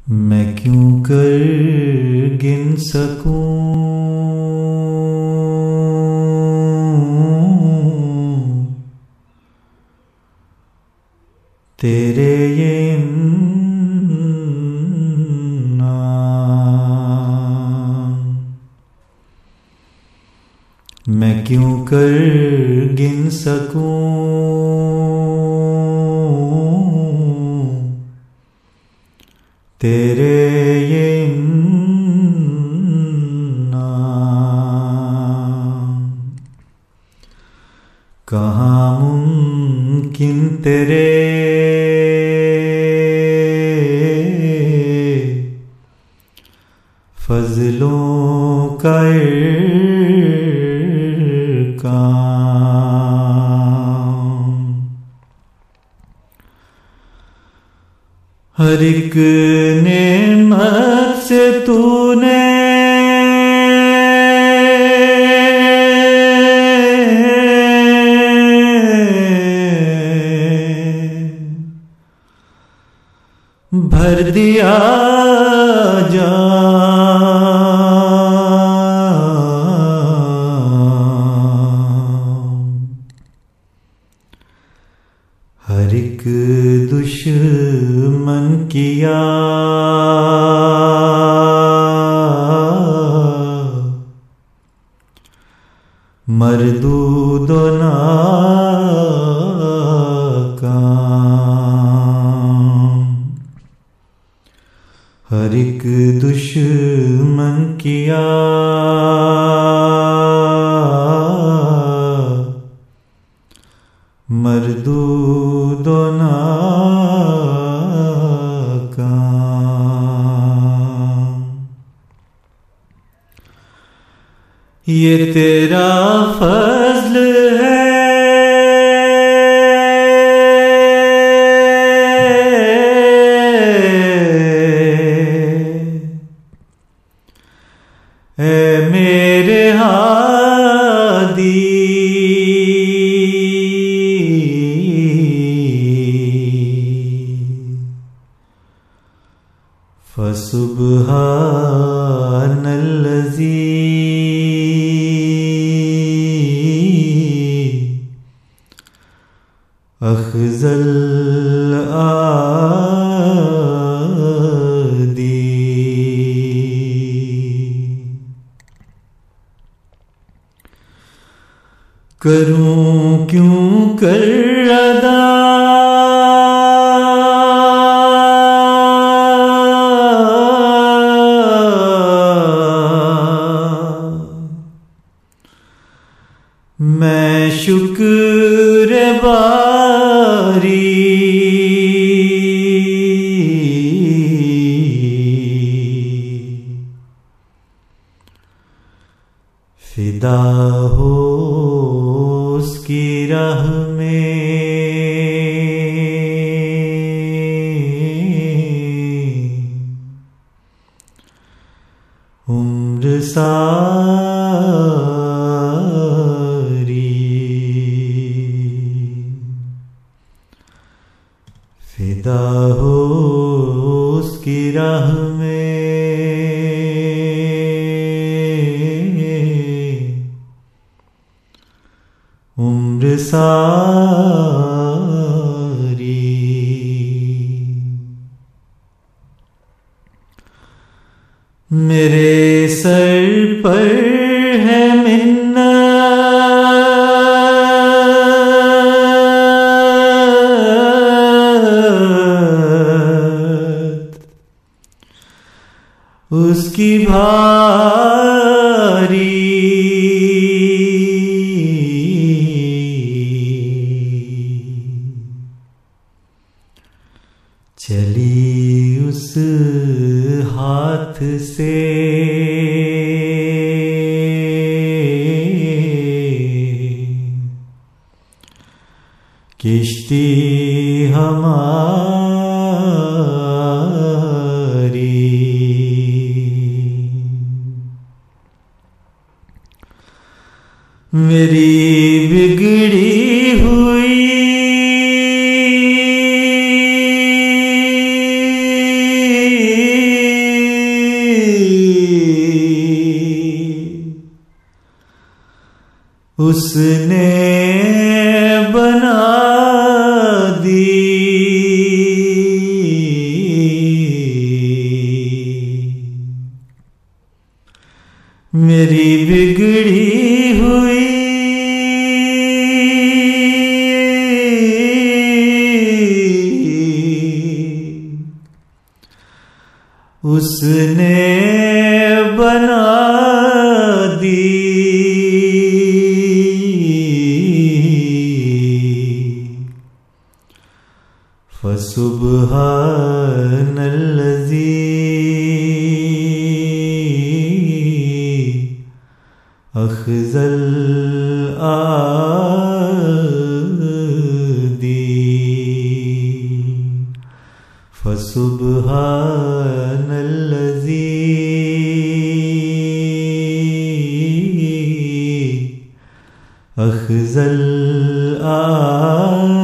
मैं क्यों कर गिन सकूं तेरे ये नाम। मैं क्यों कर गिन सकूं तेरे ये नाम। कहाँ मुमकिन तेरे फजलों का काम। हर एक नेमत से तूने भर दिया जाम। हर एक दुश्मन किया मरदूद नाकाम। हर एक दुश्मन किया मरदूद नाकाम। ये तेरा फज़्ल है ऐ मेरे हादी। फसुब्हानल्लज़ी अख़ज़ल आदी। करूं क्यों कर अदा मैं शुक्र बारी। फिदा हो उसकी राह में उम्र सारी। फिदा हो उसकी राह में उम्र सारी। मेरे सर पर है मिन्नत उसकी भारी। चली उस हाथ से किश्ती हमारी। मेरी बिगड़ी हुई उसने बना दी। मेरी बिगड़ी हुई उसने बना दी। फसुब्हानल्लज़ी अख़ज़ल आदी। फसुब्हानल्लज़ी अख़ज़ल आदी।